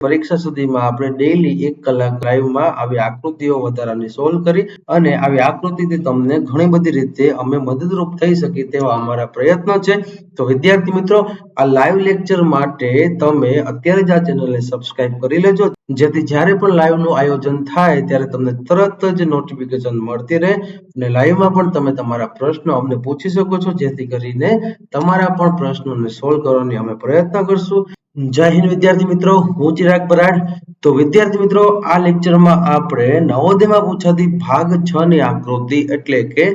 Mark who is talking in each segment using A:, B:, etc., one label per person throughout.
A: પરીક્ષા સુધીમાં આપણે ડેઈલી 1 કલાક લાઈવમાં આવી આકૃતિઓ વધારાની સોલ્વ કરી અને આવી આકૃતિથી તમને ઘણી બધી રીતે અમે મદદરૂપ થઈ શકી તેવા અમારા પ્રયત્નો છે. તો વિદ્યાર્થી મિત્રો, આ લાઈવ લેક્ચર માટે તમે અત્યારે જ આ ચેનલને સબસ્ક્રાઇબ કરી લેજો, જેથી જ્યારે પણ લાઈવનું આયોજન થાય ત્યારે તમને તરત જ નોટિફિકેશન મળતી રહે અને લાઈવમાં પણ તમે તમારા પ્રશ્નો અમને પૂછી શકો છો, જેથી કરીને તમારા પણ પ્રશ્નોને સોલ્વ કરવાની અમે પ્રયત્ન કરશું. જય હિન્દ વિદ્યાર્થી મિત્રો, હું ચિરાગ બરાડ. તો વિદ્યાર્થી મિત્રો, આ લેક્ચરમાં આપણે નવોદયમાં પૂછાતી ભાગ 6 ની આકૃતિ એટલે કે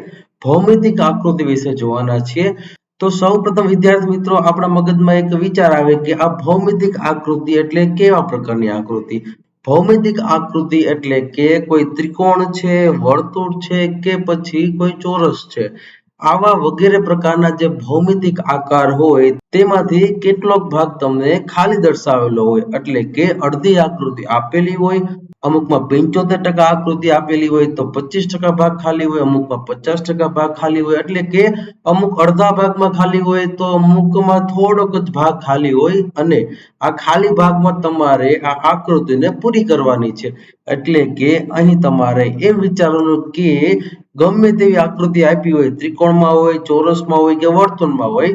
A: ભૌમિતિક આકૃતિ વિશે જોવાના છીએ. તો સૌપ્રથમ વિદ્યાર્થી મિત્રો, આપણા મગજમાં એક વિચાર આવે કે આ ભૌમિતિક આકૃતિ એટલે કેવા પ્રકારની આકૃતિ? ભૌમિતિક આકૃતિ એટલે કે કોઈ ત્રિકોણ છે, વર્તુળ છે કે પછી કોઈ ચોરસ છે. આવા વગેરે પ્રકારના જે ભૌમિતિક આકાર હોય તેમાંથી કેટલોક ભાગ તમને ખાલી દર્શાવેલો હોય, એટલે કે અડધી આકૃતિ આપેલી હોય, અમુકમાં 75% આકૃતિ આપેલી હોય તો 25% ભાગ ખાલી હોય, અમુકમાં 50% ભાગ ખાલી હોય, એટલે કે અમુક અડધા ભાગમાં ખાલી હોય તો અમુકમાં થોડોક જ ભાગ ખાલી હોય અને આ ખાલી ભાગમાં તમારે આ આકૃતિને પૂરી કરવાની છે. એટલે કે અહીં તમારે એમ વિચારવાનું કે ગમે તેવી આકૃતિ આપી હોય, ત્રિકોણમાં હોય, ચોરસમાં હોય કે વર્તુળમાં હોય,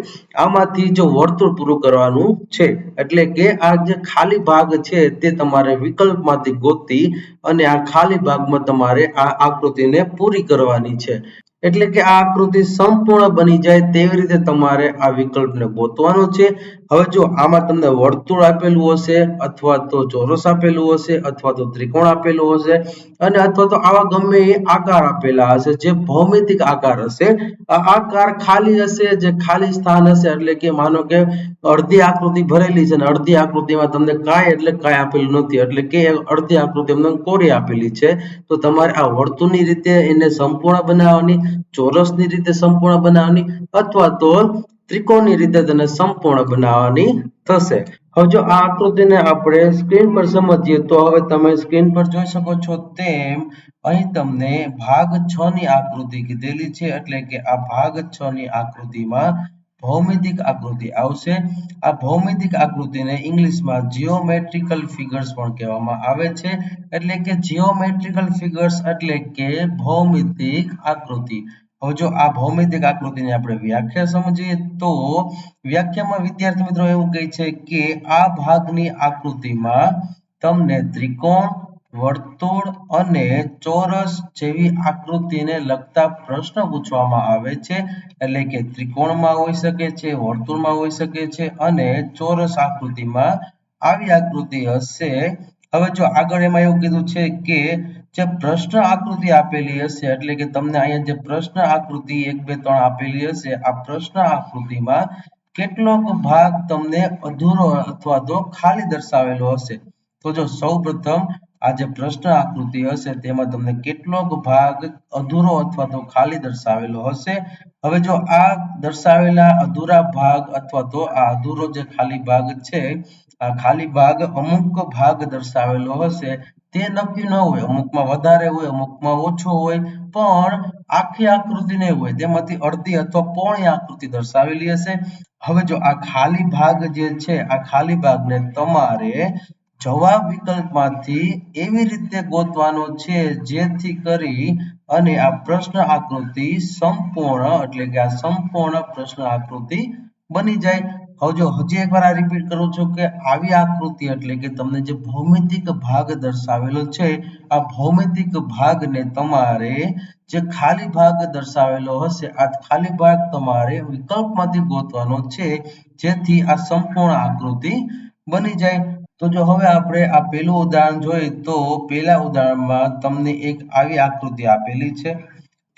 A: આમાંથી જો વર્તુળ પૂરું કરવાનું છે એટલે કે આ જે ખાલી ભાગ છે તે તમારે વિકલ્પમાંથી ગોતી અને આ ખાલી ભાગમાં તમારે આ આકૃતિને પૂરી કરવાની છે. એટલે કે આ આકૃતિ સંપૂર્ણ બની જાય તેવી રીતે તમારે આ વિકલ્પને ગોતવાનો છે. હવે જો આમાં તમને વર્તુળ આપેલું હશે અથવા તો ચોરસ આપેલું હશે અથવા તો ત્રિકોણ આપેલું હશે અને અથવા તો આવા ગમે એ આકાર આપેલા હશે જે ભૌમિતિક આકાર હશે. આ આકાર ખાલી હશે, જે ખાલી સ્થાન હશે, એટલે કે માનો કે અડધી આકૃતિ ભરેલી છે અને અડધી આકૃતિમાં તમને કાંઈ એટલે કાંઈ આપેલું નથી, એટલે કે અડધી આકૃતિ તમને કોરી આપેલી છે. તો તમારે આ વર્તુળની રીતે એને સંપૂર્ણ બનાવવાની, ચોરસની રીતે સંપૂર્ણ બનાવવાની અથવા તો ત્રિકોણની રીતે તેને સંપૂર્ણ બનાવવાની થશે. હવે જો આ આકૃતિને આપણે સ્ક્રીન પર સમજીએ તો હવે તમે સ્ક્રીન પર જોઈ શકો છો તેમ અહીં તમને ભાગ 6 ની આકૃતિ કીધેલી છે, એટલે કે આ ભાગ 6 ની આકૃતિમાં ભૌમિતિક આકૃતિ આવશે. આ ભૌમિતિક આકૃતિને ઇંગ્લિશમાં જીઓમેટ્રિકલ ફિગર્સ પણ કહેવામાં આવે છે. એટલે કે જીઓમેટ્રિકલ ફિગર્સ એટલે કે ભૌમિતિક આકૃતિ. હવે જો આ ભૌમિતિક આકૃતિની આપણે વ્યાખ્યા સમજીએ તો વ્યાખ્યામાં વિદ્યાર્થી મિત્રો એવું કહે છે કે આ ભાગની આકૃતિમાં તમને ત્રિકોણ, વર્તુળ અને ચોરસ જેવી આકૃતિને લગતા પ્રશ્ન પૂછવામાં આવે છે. એટલે કે ત્રિકોણમાં હોઈ શકે છે, વર્તુળમાં હોઈ શકે છે અને ચોરસ આકૃતિમાં આવી આકૃતિ હશે. હવે જો આગળ એમાં એવું કીધું છે કે જે પ્રશ્ન આકૃતિ આપેલી હશે, એટલે કે તમને અહીંયા જે પ્રશ્ન આકૃતિ 1, 2, 3 આપેલી હશે, આ પ્રશ્ન આકૃતિમાં કેટલોક ભાગ તમને અધૂરો અથવા તો ખાલી દર્શાવેલો હશે. તો જો સૌપ્રથમ આ જે પ્રશ્ન આકૃતિ હશે તેમાં તમને કેટલોક ભાગ અધૂરો અથવા તો ખાલી દર્શાવેલો હશે. હવે જો આ દર્શાવેલા અધૂરા ભાગ અથવા તો આ અધૂરો જે ખાલી ભાગ છે, આ ખાલી ભાગ અમુક ભાગ દર્શાવેલો હશે તે નક્કી ન હોય, અમુકમાં વધારે હોય, અમુકમાં ઓછો હોય, પણ આખી આકૃતિ નહીં હોય, તેમાંથી અડધી અથવા પોણી આકૃતિ દર્શાવેલી હશે. હવે જો આ ખાલી ભાગ જે છે, આ ખાલી ભાગને તમારે જવાબ વિકલ્પમાંથી એવી રીતે ગોતવાનો છે જેથી કરી અને આ પ્રશ્ન આકૃતિ સંપૂર્ણ એટલે કે આ સંપૂર્ણ પ્રશ્ન આકૃતિ બની જાય. હવે જો હજી એકવાર આ રિપીટ કરું છું કે આવી આકૃતિ એટલે કે તમને જે ભૌમિતિક ભાગ દર્શાવેલો છે, આ ભૌમિતિક ભાગને તમારે જે ખાલી ભાગ દર્શાવેલો હશે, આ ખાલી ભાગ તમારે વિકલ્પમાંથી ગોતવાનો છે જેથી આ સંપૂર્ણ આકૃતિ બની જાય. તો જો હવે આપણે આ પહેલું ઉદાહરણ જોઈએ તો પહેલા ઉદાહરણમાં તમને એક આવી આકૃતિ આપેલી છે.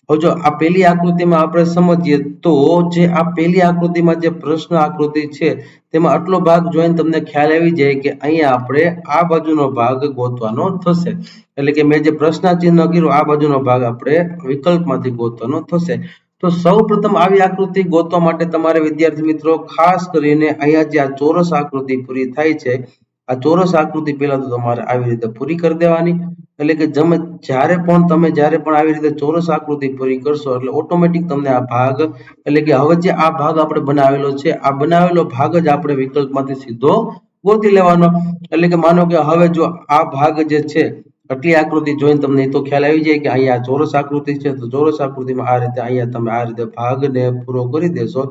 A: હવે જો આ પહેલી આકૃતિમાં આપણે સમજીએ તો જે આ પહેલી આકૃતિમાં જે પ્રશ્ન આકૃતિ છે તેમાં આટલો ભાગ જોઈને તમને ખ્યાલ આવી જાય કે અહીંયા આપણે આ બાજુનો ભાગ ગોતવાનો થશે. એટલે કે મેં જે પ્રશ્ન ચિહ્ન કર્યું આ બાજુનો ભાગ આપણે વિકલ્પમાંથી ગોતવાનો થશે. તો સૌપ્રથમ આવી આકૃતિ ગોતવા માટે તમારે વિદ્યાર્થી મિત્રો ખાસ કરીને અહીંયા જે આ ચોરસ આકૃતિ પૂરી થાય છે, આ ચોરસ આકૃતિ પહેલા તો તમારે આવી રીતે પૂરી કરી દેવાની. એટલે કે જ્યારે પણ આવી રીતે ચોરસ આકૃતિ પૂરી કરશો એટલે ઓટોમેટિક તમને આ ભાગ એટલે કે હવે જે આ ભાગ આપણે બનાવેલો છે, આ બનાવેલો ભાગ જ આપણે વિકલ્પમાંથી સીધો ગોતી લેવાનો. એટલે કે માનો કે હવે જો આ ભાગ જે છે આટલી આકૃતિ જોઈને તમને તો ખ્યાલ આવી જાય કે અહીંયા ચોરસ આકૃતિ છે, તો ચોરસ આકૃતિમાં આ રીતે અહીંયા તમે આ રીતે ભાગને પૂરો કરી દેશો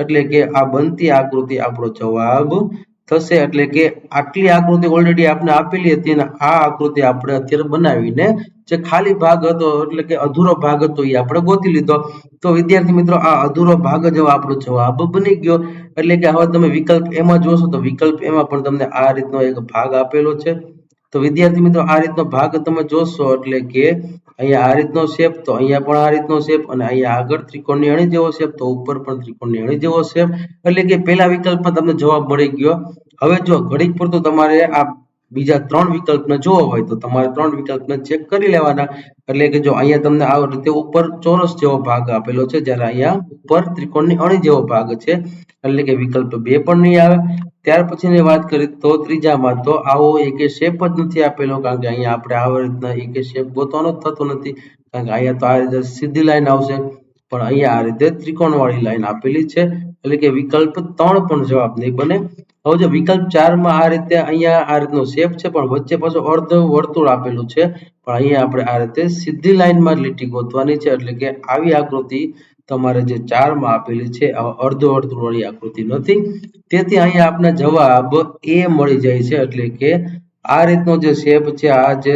A: એટલે કે આ બનતી આકૃતિ આપણો જવાબ થશે. એટલે કે આટલી આકૃતિ ઓલરેડી આપણે આપેલી હતી અને આ આકૃતિ આપણે અત્યારે બનાવીને જે ખાલી ભાગ હતો એટલે કે અધૂરો ભાગ હતો એ આપણે ગોતી લીધો. તો વિદ્યાર્થી મિત્રો આ અધૂરો ભાગ જ આપણો જવાબ બની ગયો. એટલે કે હવે તમે વિકલ્પ એમાં જોશો તો વિકલ્પ એમાં પણ તમને આ રીતનો એક ભાગ આપેલો છે. તો વિદ્યાર્થી મિત્રો આ રીતનો ભાગ તમે જોશો એટલે કે અહીંયા આ રીતનો શેપ, તો અહીંયા પણ આ રીતનો શેપ અને અહીંયા આગળ ત્રિકોણની અણી જેવો શેપ, તો ઉપર પણ ત્રિકોણની અણી જેવો શેપ. એટલે કે પહેલા વિકલ્પમાં તમને જવાબ મળી ગયો. હવે જો ઘડીક પૂરતું તમારે આ બીજા 3 વિકલ્પને જોવો હોય તો તમારે 3 વિકલ્પને ચેક કરી લેવાના. એટલે કે જો અહીંયા તમને આ રીતે ઉપર ચોરસ જેવો ભાગ આપેલો છે, જ્યારે અહીંયા ઉપર ત્રિકોણની અણી જેવો ભાગ છે. એટલે કે વિકલ્પ 2 પણ નહીં આવે. ત્યાર પછીની વાત કરીએ તો ત્રીજામાં તો આવો એક શેપ જ નથી આપેલો, કારણ કે અહીંયા આપણે આવી રીતના એક શેપ ગોતવાનો જ થતો નથી, કારણ કે અહીંયા તો આ રીતે સીધી લાઈન આવશે, પણ અહીંયા આ રીતે ત્રિકોણવાળી લાઈન આપેલી છે. એટલે કે વિકલ્પ 3 પણ જવાબ નહીં બને. હવે જો વિકલ્પ 4 માં આ રીતે અહીંયા આ રીતનો શેપ છે, પણ વચ્ચે પાછો અર્ધ વર્તુળ આપેલું છે, પણ અહીંયા આપણે આ રીતે સીધી લાઈનમાં લીટી ગોતવાની છે. એટલે કે આવી આકૃતિ તમારે જે 4 માં આપેલી છે અર્ધ વર્તુળવાળી આકૃતિ નથી. તેથી અહીંયા આપને જવાબ એ મળી જાય છે. એટલે કે આ રીતનો જે શેપ છે, આ જે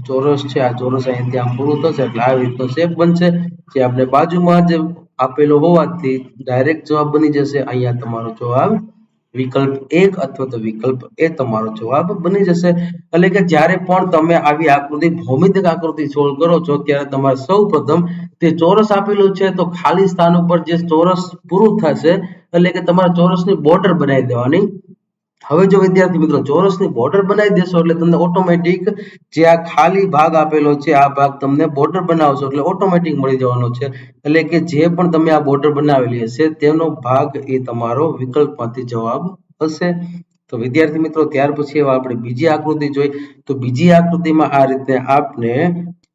A: ચોરસ છે, આ ચોરસ અહીંથી આમ પૂરું થશે એટલે આ રીતનો શેપ બનશે, જે આપણે બાજુમાં જ આપેલો હોવાથી ડાયરેક્ટ જવાબ બની જશે. અહીંયા તમારો જવાબ વિકલ્પ 1 અથવા તો વિકલ્પ એ તમારો જવાબ બની જશે. એટલે કે જ્યારે પણ તમે આવી આકૃતિ ભૌમિતિક આકૃતિ સોલ્વ કરો છો ત્યારે તમારે સૌપ્રથમ તે ચોરસ આપેલું છે તો ખાલી સ્થાન ઉપર જે ચોરસ પૂરું થશે એટલે કે તમારે ચોરસની બોર્ડર બનાવી દેવાની. હવે જો વિદ્યાર્થી મિત્રો ચોરસની બોર્ડર બનાવી દેશો એટલે તમને ઓટોમેટિક જે આ ખાલી ભાગ આપેલો છે આ ભાગ તમને બોર્ડર બનાવશો એટલે ઓટોમેટિક મળી જવાનો છે. એટલે કે જે પણ તમે આ બોર્ડર બનાવેલી હશે તેનો ભાગ એ તમારો વિકલ્પમાંથી જવાબ હશે. તો વિદ્યાર્થી મિત્રો ત્યાર પછી આપણે બીજી આકૃતિ જોઈ. તો બીજી આકૃતિમાં આ રીતે આપને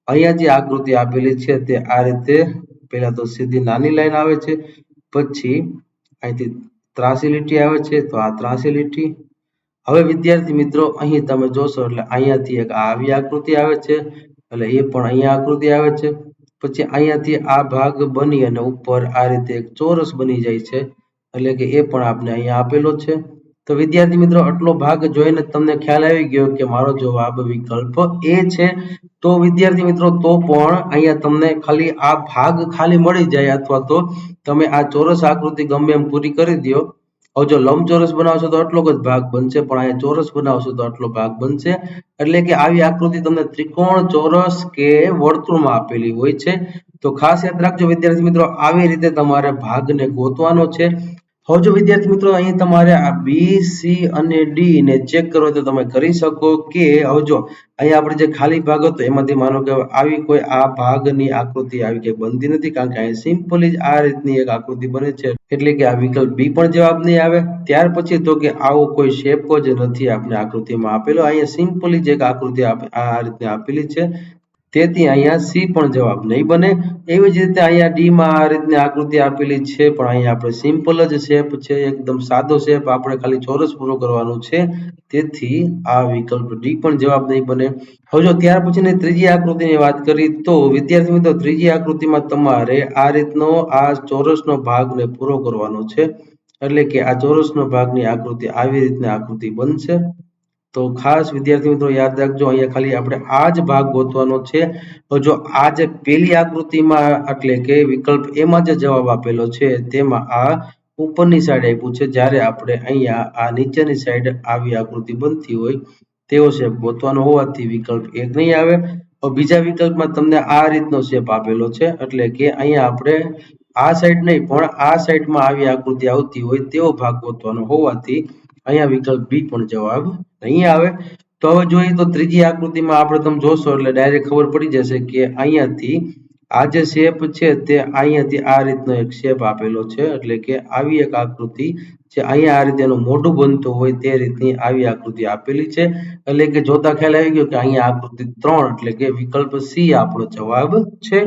A: અહીંયા જે આકૃતિ આપેલી છે તે આ રીતે પહેલા તો સીધી નાની લાઈન આવે છે, પછી અહીંથી ત્રાસી લીટી આવે છે, તો આ ત્રાસી લીટી. હવે વિદ્યાર્થી મિત્રો અહીં તમે જોશો એટલે અહીંયાથી એક આવી આકૃતિ આવે છે, એટલે એ પણ અહીંયા આકૃતિ આવે છે. પછી અહીંયાથી આ ભાગ બની અને ઉપર આ રીતે એક ચોરસ બની જાય છે, એટલે કે એ પણ આપણે અહીંયા આપેલો છે. તો વિદ્યાર્થી મિત્રો આટલો ભાગ જોઈને તમને ખ્યાલ આવી ગયો કે મારો જવાબ વિકલ્પ એ છે. તો વિદ્યાર્થી મિત્રો તો પણ અહીંયા તમને ખાલી આ ભાગ ખાલી મળી જાય અથવા તો તમે આ ચોરસ આકૃતિ ગમે એમ પૂરી કરી દો. હવે જો લંબચોરસ બનાવશો તો આટલો જ ભાગ બનશે, પણ અહીંયા ચોરસ બનાવશો તો આટલો ભાગ બનશે. એટલે કે આવી આકૃતિ તમને ત્રિકોણ, ચોરસ કે વર્તુળમાં આપેલી હોય છે. તો ખાસ યાદ રાખજો વિદ્યાર્થી મિત્રો, આવી રીતે તમારે ભાગને ગોતવાનો છે. હવે જો વિદ્યાર્થી મિત્રો અહીં તમારે આ બી, સી અને ડી ને ચેક કરો તો તમે કરી શકો કે હવે જો અહીંયા આપણે જે ખાલી ભાગ હતો એમાંથી માનો કે આવી કોઈ આ ભાગની આકૃતિ આવી કે બનતી નથી, કારણ કે અહીં સિમ્પલી જ આ રીતની એક આકૃતિ બને છે. એટલે કે આ વિકલ્પ બી પણ જવાબ નહીં આવે. ત્યાર પછી તો કે આવો કોઈ શેપ જ નથી આપણે આકૃતિમાં આપેલો, અહીંયા સિમ્પલી જ એક આકૃતિ આ રીતની આપેલી છે, તેથી અહીંયા સી પણ જવાબ નહીં બને. એવી જ રીતે અહીંયા ડી માં આ રીતની આકૃતિ આપેલી છે, પણ અહીંયા આપણે સિમ્પલ જ શેપ છે, એકદમ સાદો શેપ, આપણે ખાલી ચોરસ પૂરો કરવાનું છે, તેથી આ વિકલ્પ ડી પણ જવાબ નહીં બને. હવે જો ત્યાર પછીની ત્રીજી આકૃતિની વાત કરી તો વિદ્યાર્થી મિત્રો ત્રીજી આકૃતિમાં તમારે આ રીતનો આ ચોરસનો ભાગને પૂરો કરવાનો છે. એટલે કે આ ચોરસનો ભાગની આકૃતિ આવી રીતની આકૃતિ બનશે. તો ખાસ વિદ્યાર્થી મિત્રો યાદ રાખજો, અહીંયા ખાલી આપણે આ જ ભાગ ગોતવાનો છે. તો જો આ જે પહેલી આકૃતિમાં એટલે કે વિકલ્પ એમાં જે જવાબ આપેલો છે તેમાં આ ઉપરની સાઈડ આપ્યું છે, જ્યારે આપણે અહીંયા આ નીચેની સાઈડ આવી આકૃતિ બનતી હોય તેવો શેપ ગોતવાનો હોવાથી વિકલ્પ 1 નહીં આવે. બીજા વિકલ્પમાં તમને આ રીતનો શેપ આપેલો છે, એટલે કે અહીંયા આપણે આ સાઈડ નહીં પણ આ સાઈડમાં આવી આકૃતિ આવતી હોય તેવો ભાગ ગોતવાનો હોવાથી અહીંયા વિકલ્પ બી પણ જવાબ નહીં આવે. તો હવે જોઈએ તો ત્રીજી આકૃતિમાં આપણે તમે જોશો એટલે ડાયરેક્ટ ખબર પડી જશે કે અહીંયાથી આ જે શેપ છે તે અહીંયાથી આ રીતનો એક શેપ આપેલો છે, એટલે કે આવી એક આકૃતિ જે અહીંયા આ રીતે એનું મોઢું બનતું હોય તે રીતની આવી આકૃતિ આપેલી છે. એટલે કે જોતા ખ્યાલ આવી ગયો કે અહીંયા આકૃતિ 3 એટલે કે વિકલ્પ સી આપણો જવાબ છે.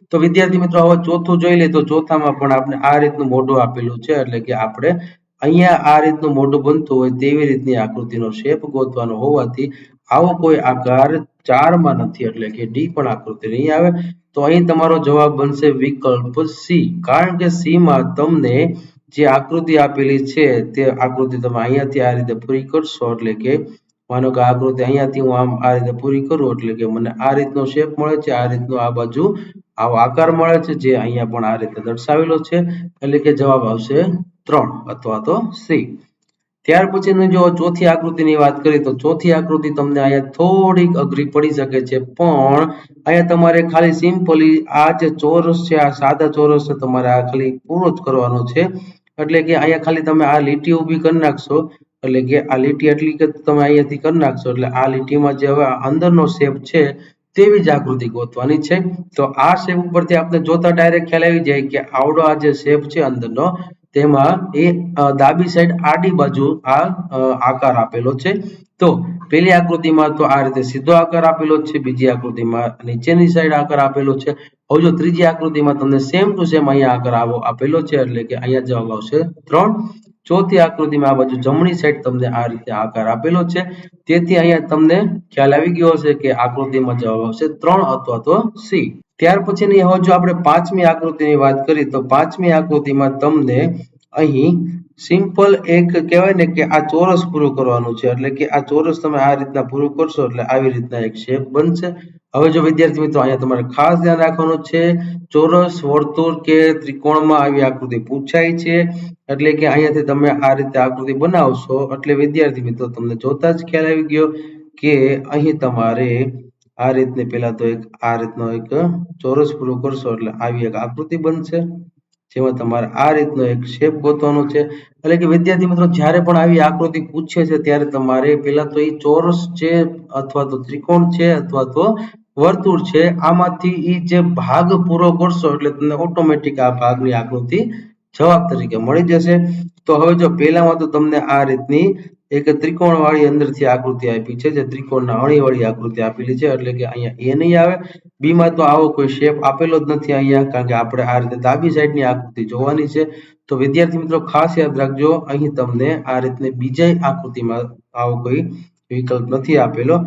A: તો વિદ્યાર્થી મિત્રો હવે ચોથું જોઈ લે તો ચોથામાં પણ આપણે આ રીતનું મોઢું આપેલું છે, એટલે કે આપણે અહીંયા આ રીતનું મોઢું બનતું હોય તેવી રીતની આકૃતિનો શેપ ગોતવાનો હોવાથી આવો કોઈ આકાર 4 માં નથી, એટલે કે ડી પણ આકૃતિ નહીં આવે. તો અહીં તમારો જવાબ બનશે વિકલ્પ સી, કારણ કે સી માં તમને જે આકૃતિ આપેલી છે તે આકૃતિ તમે અહીંયાથી આ રીતે પૂરી કરશો, એટલે કે માનો કે આકૃતિ અહીંયાથી હું આમ આ રીતે પૂરી કરું એટલે કે મને આ રીતનો શેપ મળે છે, આ રીતનો આ બાજુ આવો આકાર મળે છે, જે અહીંયા પણ આ રીતે દર્શાવેલો છે, એટલે કે જવાબ આવશે 3 અથવા તો સી. ત્યાર પછીની જો ચોથી આકૃતિની વાત કરીએ તો ચોથી આકૃતિ તમને અહીંયા થોડીક અઘરી પડી શકે છે, પણ અહીંયા તમારે ખાલી સિમ્પલી આ જે ચોરસ છે, આ સાદા ચોરસ છે, તમારે આ ખાલી પૂરો જ કરવાનો છે. એટલે કે અહીંયા ખાલી તમે આ લીટી ઊભી કરી નાખશો, એટલે કે આ લીટી એટલી કે તમે અહીંયાથી કરી નાખશો, એટલે આ લીટીમાં જે હવે અંદરનો શેપ છે તેવી જ આકૃતિ ગોતવાની છે. તો આ શેપ ઉપરથી આપણે જોતા ડાયરેક્ટ ખ્યાલ આવી જાય કે આવડો આ જે શેપ છે અંદરનો, તેમાં એ ડાબી સાઈડ આડી બાજુ આ આકાર આપેલો છે. તો પેલી આકૃતિમાં તો આ રીતે સીધો આકાર આપેલો છે, બીજી આકૃતિમાં નીચેની સાઈડ આકાર આપેલો છે. હવે જો ત્રીજી આકૃતિમાં તમને સેમ ટુ સેમ અહીંયા આકાર આપેલો છે, એટલે કે અહીંયા જવાબ આવશે 3. ચોથી આકૃતિમાં આ બાજુ જમણી સાઈડ તમને આ રીતે આકાર આપેલો છે, તેથી અહીંયા તમને ખ્યાલ આવી ગયો હશે કે આકૃતિમાં જવાબ આવશે 3 અથવા તો સી. ત્યાર પછીની હવે જો આપણે પાંચમી આકૃતિની વાત કરીએ તો પાંચમી આકૃતિમાં તમને અહીં સિમ્પલ એક કહેવાય ને કે આ ચોરસ પૂરું કરવાનું છે, એટલે કે આ ચોરસ તમે આ રીતના પૂરું કરશો એટલે આવી રીતના એક શેપ બનશે. હવે જો વિદ્યાર્થી મિત્રો અહીંયા તમારે ખાસ ધ્યાન રાખવાનું છે, ચોરસ, વર્તુળ કે ત્રિકોણમાં આવી આકૃતિ પૂછાય છે, એટલે કે અહીંયાથી તમે આ રીતે આકૃતિ બનાવશો એટલે વિદ્યાર્થી મિત્રો તમને જોતા જ ખ્યાલ આવી ગયો કે અહીં તમારે આ રીતની પહેલા તો એક આ રીતનો એક ચોરસ પૂરું કરશો એટલે આવી એક આકૃતિ બનશે, જેમાં તમારે આ રીતનો એક શેપ ગોતવાનો છે. એટલે કે વિદ્યાર્થી મિત્રો જ્યારે પણ આવી આકૃતિ પૂછે છે ત્યારે તમારે પહેલા તો એ ચોરસ છે અથવા તો ત્રિકોણ છે અથવા તો વર્તુળ છે, આમાંથી એ જે ભાગ પૂરો કરશો એટલે તમને ઓટોમેટિક આ ભાગની આકૃતિ જવાબ તરીકે મળી જશે. તો હવે જો પહેલામાં તો તમને આ રીતની એક ત્રિકોણ વાળી અંદરથી આકૃતિ આપી છે, જે ત્રિકોણના અણી વાળી આકૃતિ આપેલી છે, એટલે કે અહીંયા એ નહીં આવે. બી માં તો આવો કોઈ શેપ આપેલો જ નથી અહીંયા, કારણ કે આપણે આ રીતે ડાબી સાઈડની આકૃતિ જોવાની છે. તો વિદ્યાર્થી મિત્રો ખાસ યાદ રાખજો, અહીં તમને આ રીતની બીજી આકૃતિમાં આવો કોઈ વિકલ્પ નથી આપેલો.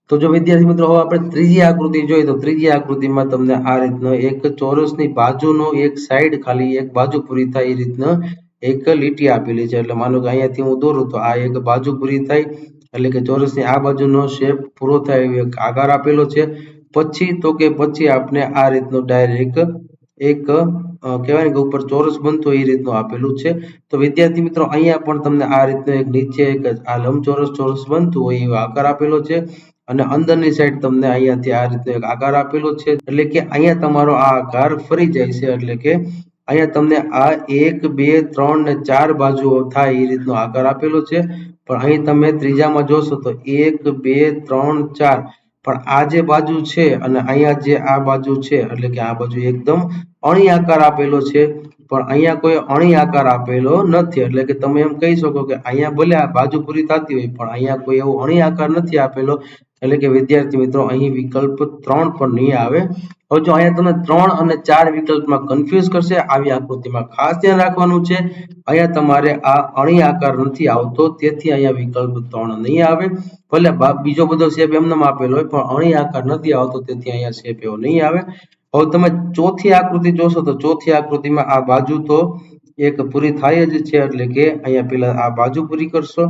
A: તો જો વિદ્યાર્થી મિત્રો હવે આપણે ત્રીજી આકૃતિ જોઈએ તો ત્રીજી આકૃતિમાં તમને આ રીતનો એક ચોરસની બાજુનો એક સાઈડ ખાલી એક બાજુ પૂરી થાય એ રીતના એક લીટી આપેલી છે, એટલે માનો કે અહીંયાથી હું દોરું તો આ એક બાજુ પૂરી થાય, એટલે કે ચોરસની આ બાજુનો શેપ પૂરો થાય એવો એક આકાર આપેલો છે. પછી આપણે આ રીતનો ડાયરેક્ટ એક કહેવાય કે ઉપર ચોરસ બનતો એ રીતનું આપેલું છે. તો વિદ્યાર્થી મિત્રો અહીંયા પણ તમને આ રીતનો એક નીચે એક આ લંબચોરસ ચોરસ બનતું હોય એવો આકાર આપેલો છે, અને અંદરની સાઈડ તમને અહીંયાથી આ રીતનો એક આકાર આપેલો છે, એટલે કે અહીંયા તમારો આ આકાર ફરી જાય છે, એટલે કે અહીંયા તમને આ 1 2 3 ને 4 બાજુઓ થાય એ રીતનો આકાર આપેલો છે. પણ અહીં તમે ત્રીજામાં જોશો તો 1 2 3 4, પણ આ જે બાજુ છે અને અહીંયા જે આ બાજુ છે, એટલે કે આ બાજુ એકદમ અણી આકાર આપેલો છે, પણ અહીંયા કોઈ અણી આકાર આપેલો નથી. એટલે કે તમે એમ કહી શકો કે અહીંયા ભલે આ બાજુ પૂરી થતી હોય પણ અહીંયા કોઈ એવો અણી આકાર નથી આપેલો, એટલે કે વિદ્યાર્થી મિત્રો અહીં વિકલ્પ 3 પણ નહીં આવે. હવે જો અહીંયા તમે 3 અને 4 વિકલ્પમાં કન્ફ્યુઝ કરશે, આવી આકૃતિમાં ખાસ ધ્યાન રાખવાનું છે, અહીંયા તમારે આ અણી આકાર નથી આવતો, તેથી અહીંયા વિકલ્પ 3 નહીં આવે. ભલે બીજો બધો શેપ એમને આપેલો હોય પણ અણી આકાર નથી આવતો, તેથી અહીંયા શેપ એવો નહીં આવે. હવે તમે ચોથી આકૃતિ જોશો તો ચોથી આકૃતિમાં આ બાજુ તો એક પૂરી થાય જ છે, એટલે કે અહીંયા પેલા આ બાજુ પૂરી કરશો.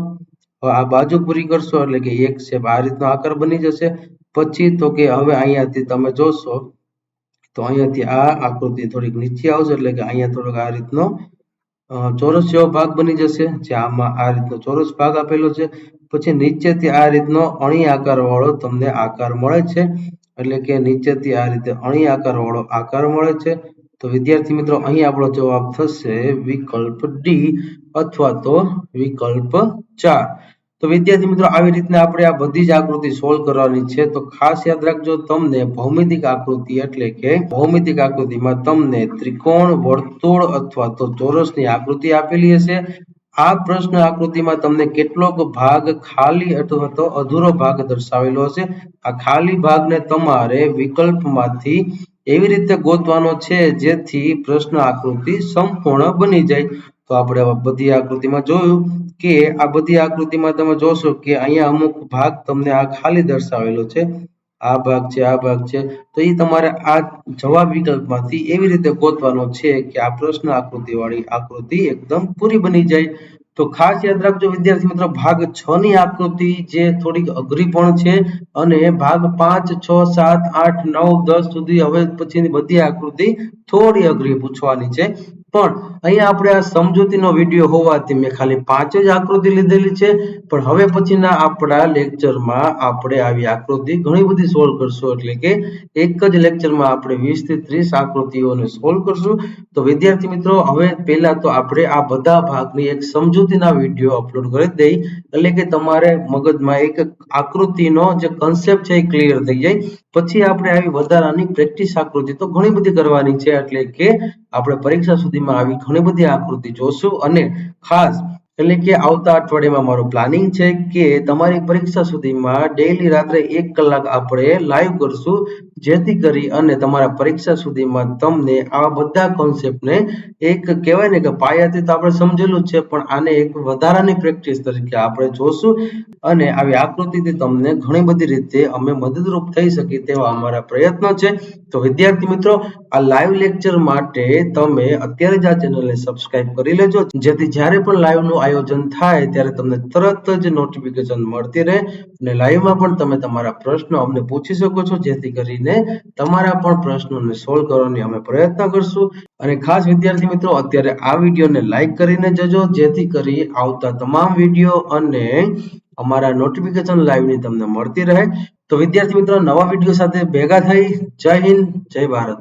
A: હવે આ બાજુ પૂરી કરશો એટલે કે એક શેપ આ રીતનો આકાર બની જશે. પછી તો કે હવે અહીંયાથી તમે જોશો તો અહીંયાથી આ આકૃતિ થોડીક નીચે આવશે, એટલે કે અહીંયા થોડોક આ રીતનો ચોરસ જેવો ભાગ બની જશે, જે આમાં આ રીતનો ચોરસ ભાગ આપેલો છે. પછી નીચેથી આ રીતનો અણી આકાર વાળો તમને આકાર મળે છે, એટલે કે નીચેથી આ રીતે અણી આકાર વાળો આકાર મળે છે. તો વિદ્યાર્થી મિત્રો અહીં આપણો જવાબ થશે વિકલ્પ ડી અથવા તો વિકલ્પ 4. તો વિદ્યાર્થી મિત્રો આવી રીતના આપણે આ બધી જ આકૃતિ સોલ્વ કરવાની છે. તો ખાસ યાદ રાખજો, તમને ભૌમિતિક આકૃતિ એટલે કે ભૌમિતિક આકૃતિમાં તમને ત્રિકોણ, વર્તુળ અથવા તો ચોરસની આકૃતિ આપેલી હશે. આ પ્રશ્ન આકૃતિમાં તમને કેટલોક ભાગ ખાલી અથવા તો અધૂરો ભાગ દર્શાવેલો હશે. આ ખાલી ભાગને તમારે વિકલ્પમાંથી એવી રીતે ગોતવાનો છે જેથી પ્રશ્ન આકૃતિ સંપૂર્ણ બની જાય. તો આપણે બધી આકૃતિમાં જોયું કે આ બધી આકૃતિમાં તમે જોશો કે અહીંયા અમુક ભાગ તમને આ ખાલી દર્શાવેલો છે, આ ભાગ છે, આ ભાગ છે, તો એ તમારે આ જવાબ વિકલ્પમાંથી એવી રીતે ગોતવાનો છે કે આ પ્રશ્ન આકૃતિવાળી આકૃતિ એકદમ પૂરી બની જાય. તો ખાસ યાદ રાખજો વિદ્યાર્થી મિત્રો, ભાગ 6 ની આકૃતિ જે થોડીક અઘરી પણ છે અને ભાગ 5, 6, 7, 8, 9, 10 સુધી હવે પછીની બધી આકૃતિ થોડી અઘરી પૂછવાની છે. પણ અહીંયા આપણે આ સમજૂતીનો વિડીયો હોવાથી મેં ખાલી 5 જ આકૃતિ લીધેલી છે, પણ હવે પછીના આપણા લેક્ચરમાં આપણે આવી આકૃતિ ઘણી બધી સોલ્વ કરશું, એટલે કે એક જ લેક્ચરમાં આપણે 20 થી 30 આકૃતિઓને સોલ્વ કરશું. તો વિદ્યાર્થી મિત્રો, હવે પહેલા તો આપણે આ બધા ભાગની એક સમજૂતીના વિડીયો અપલોડ કરી દઈ, એટલે કે તમારે મગજમાં એક આકૃતિનો જે કન્સેપ્ટ છે એ ક્લિયર થઈ જાય. પછી આપણે આવી વધારાની પ્રેક્ટિસ આકૃતિ તો ઘણી બધી કરવાની છે, એટલે કે આપણે પરીક્ષા સુધીમાં આવી ઘણી બધી આકૃતિ જોશું. અને ખાસ એટલે કે આવતા અઠવાડિયામાં મારું પ્લાનિંગ છે કે તમારી પરીક્ષા સુધીમાં ડેઈલી રાત્રે 1 કલાક આપણે લાઈવ કરશું, જેથી કરી અને તમારા પરીક્ષા સુધીમાં તમને આ બધા કોન્સેપ્ટને એક કહેવાય ને કે પાયાથી તો આપણે સમજેલું જ છે, પણ આને એક વધારાની પ્રેક્ટિસ તરીકે આપણે જોશું અને આવી આકૃતિથી તમને ઘણી બધી રીતે અમે મદદરૂપ થઈ શકીએ તેવા અમારા પ્રયત્નો છે. તો વિદ્યાર્થી મિત્રો, આ લાઈવ લેક્ચર માટે તમે અત્યારે જ આ ચેનલને સબસ્ક્રાઇબ કરી લેજો, જેથી જ્યારે પણ લાઈવનું આયોજન થાય ત્યારે તમને તરત જ નોટિફિકેશન મળતી રહે અને લાઈવમાં પણ તમે તમારા પ્રશ્નો અમને પૂછી શકો છો, જેથી કરીને તમારા પણ પ્રશ્નોને સોલ્વ કરવાની અમે પ્રયત્ન કરશું. અને ખાસ વિદ્યાર્થી મિત્રો, અત્યારે આ વિડીયોને લાઈક કરીને જજો, જેથી કરી આવતા તમામ વિડીયો અને અમારા નોટિફિકેશન લાઈવની તમને મળતી રહે. તો વિદ્યાર્થી મિત્રો, નવા વિડીયો સાથે ભેગા થઈ. જય હિન્દ, જય ભારત.